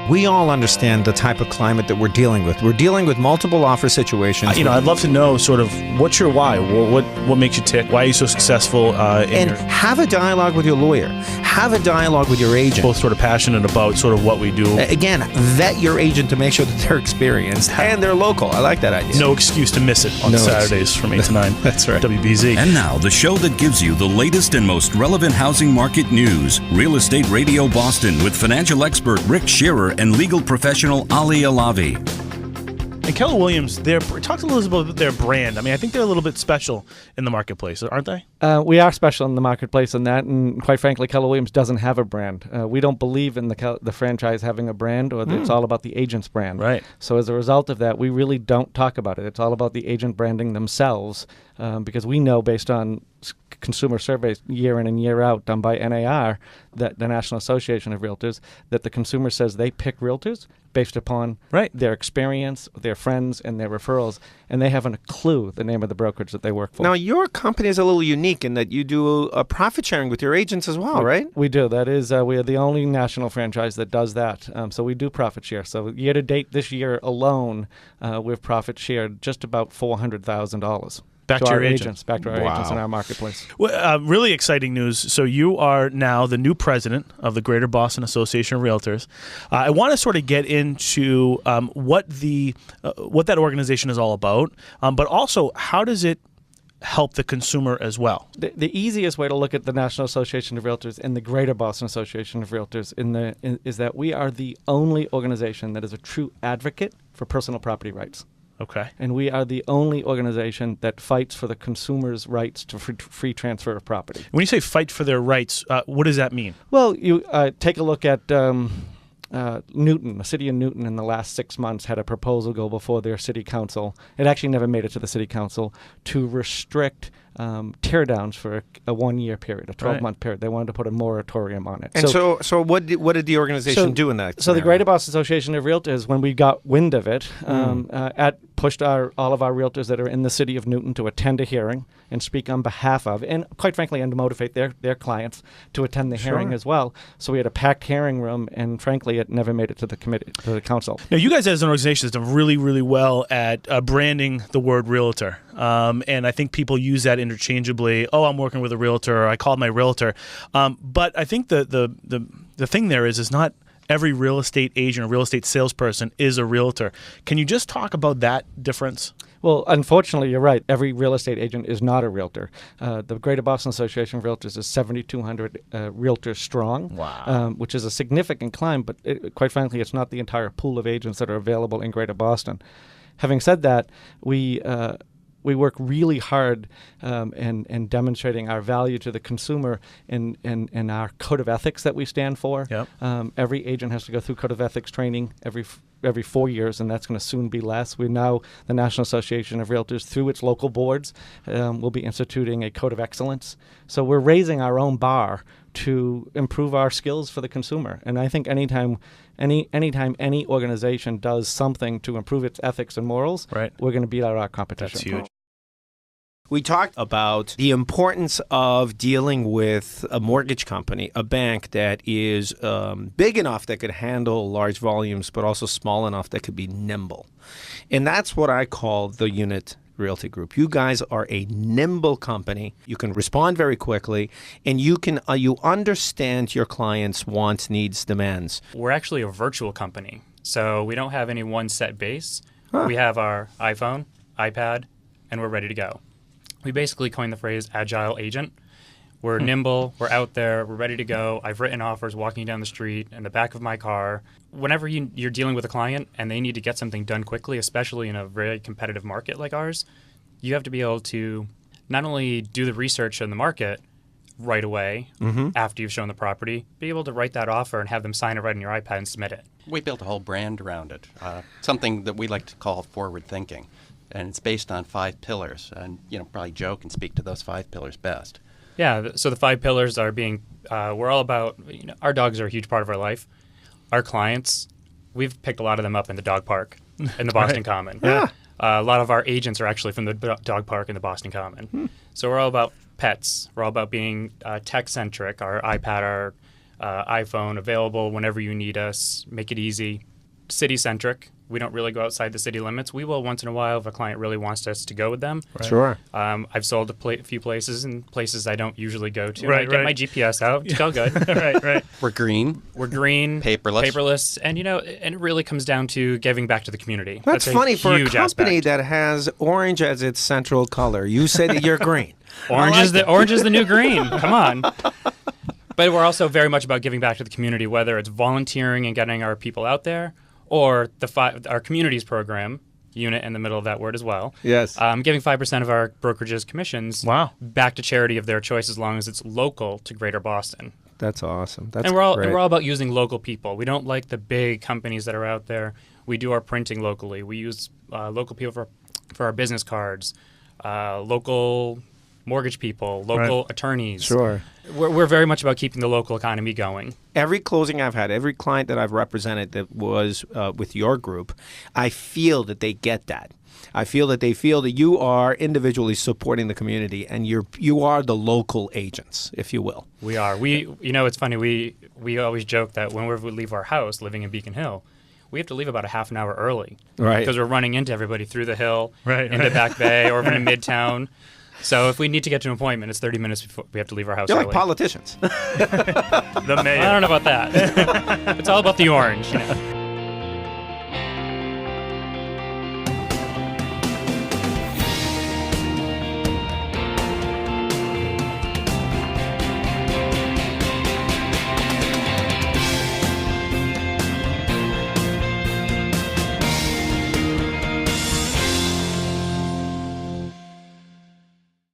We all understand the type of climate that we're dealing with. We're dealing with multiple offer situations. I'd love to know sort of what's your why? What makes you tick? Why are you so successful? Have a dialogue with your lawyer. Have a dialogue with your agent. Both sort of passionate about sort of what we do. Again, vet your agent to make sure that they're experienced and they're local. I like that idea. No excuse to miss it on Saturdays from 8 to 9. That's right. WBZ. And now, the show that gives you the latest and most relevant housing market news. Real Estate Radio Boston with financial expert Rick Scherer and legal professional Ali Alavi. And Keller Williams, talk a little bit about their brand. I mean, I think they're a little bit special in the marketplace, aren't they? We are special in the marketplace in that, and quite frankly, Keller Williams doesn't have a brand. We don't believe in the franchise having a brand, or it's all about the agent's brand. Right. So as a result of that, we really don't talk about it. It's all about the agent branding themselves, because we know based on consumer surveys year in and year out done by NAR, that the National Association of Realtors, that the consumer says they pick realtors based upon their experience, their friends, and their referrals, and they haven't a clue the name of the brokerage that they work for. Now, your company is a little unique in that you do a profit sharing with your agents as well, right? We do. That is, we are the only national franchise that does that. So we do profit share. So year to date, this year alone, we've profit shared just about $400,000. Back to our your agents. Back to our agents in our marketplace. Well, really exciting news. So you are now the new president of the Greater Boston Association of Realtors. I want to sort of get into what that organization is all about, but also how does it help the consumer as well? The easiest way to look at the National Association of Realtors and the Greater Boston Association of Realtors is that we are the only organization that is a true advocate for personal property rights. Okay. And we are the only organization that fights for the consumer's rights to free transfer of property. When you say fight for their rights, what does that mean? Well, you take a look at Newton. The city of Newton in the last 6 months had a proposal go before their city council. It actually never made it to the city council to restrict teardowns for a 1-year period, a 12-month period. They wanted to put a moratorium on it. And so what did the organization do in that So scenario? the Greater Boston Association of Realtors, when we got wind of it, pushed all of our realtors that are in the city of Newton to attend a hearing and speak on behalf of, and quite frankly, and to motivate their clients to attend the hearing as well. So we had a packed hearing room, and frankly, it never made it to the committee, to the council. Now, you guys as an organization have done really, really well at branding the word realtor. And I think people use that interchangeably. Oh, I'm working with a realtor, or I called my realtor. But I think the thing there is not every real estate agent or real estate salesperson is a realtor. Can you just talk about that difference? Well, unfortunately, you're right. Every real estate agent is not a realtor. The Greater Boston Association of Realtors is 7,200 realtors strong, which is a significant climb, but quite frankly, it's not the entire pool of agents that are available in Greater Boston. Having said that, we work really hard in demonstrating our value to the consumer in our code of ethics that we stand for. Yep. Every agent has to go through code of ethics training every 4 years, and that's going to soon be less. We now, the National Association of Realtors, through its local boards, will be instituting a code of excellence. So we're raising our own bar to improve our skills for the consumer. And I think anytime any organization does something to improve its ethics and morals, we're going to beat out our competition. That's huge. We talked about the importance of dealing with a mortgage company, a bank that is big enough that could handle large volumes, but also small enough that could be nimble. And that's what I call the unit Realty Group. You guys are a nimble company. You can respond very quickly, and you understand your clients' wants, needs, demands. We're actually a virtual company, so we don't have any one set base. We have our iPhone, iPad, and we're ready to go. We basically coined the phrase Agile Agent. We're nimble, we're out there, we're ready to go. I've written offers walking down the street in the back of my car. Whenever you're dealing with a client and they need to get something done quickly, especially in a very competitive market like ours, you have to be able to not only do the research in the market right away after you've shown the property, be able to write that offer and have them sign it right on your iPad and submit it. We built a whole brand around it, something that we like to call forward thinking. And it's based on 5 pillars. And, probably Joe can speak to those 5 pillars best. Yeah, so the 5 pillars are being, we're all about, our dogs are a huge part of our life. Our clients, we've picked a lot of them up in the dog park in the Boston Common. Yeah. A lot of our agents are actually from the dog park in the Boston Common. So we're all about pets. We're all about being tech-centric. Our iPad, iPhone, available whenever you need us, make it easy. City-centric. We don't really go outside the city limits. We will once in a while if a client really wants us to go with them. Right. Sure. I've sold a few places and places I don't usually go to. Right, I get my GPS out. It's all good. right. We're green. We're green. Paperless. And, and it really comes down to giving back to the community. That's a funny for a huge company aspect. that has orange as its central color. You say that you're green. Orange is the new green. Come on. But we're also very much about giving back to the community, whether it's volunteering and getting our people out there, or our communities program, unit in the middle of that word as well. Yes. Giving 5% of our brokerage's commissions back to charity of their choice, as long as it's local to Greater Boston. That's awesome. That's and we're all great. and we're all about using local people. We don't like the big companies that are out there. We do our printing locally. We use local people for our business cards, local mortgage people, local attorneys. Sure. We're very much about keeping the local economy going. Every closing I've had, every client that I've represented that was with your group, I feel that they get that. I feel that they feel that you are individually supporting the community, and you are the local agents, if you will. We are. It's funny. We always joke that whenever we leave our house, living in Beacon Hill, we have to leave about a half an hour early, right? Because we're running into everybody through the hill, into Back Bay, or even to Midtown. So if we need to get to an appointment, it's 30 minutes before we have to leave our house. They're early. like politicians. The mayor. I don't know about that. It's all about the orange.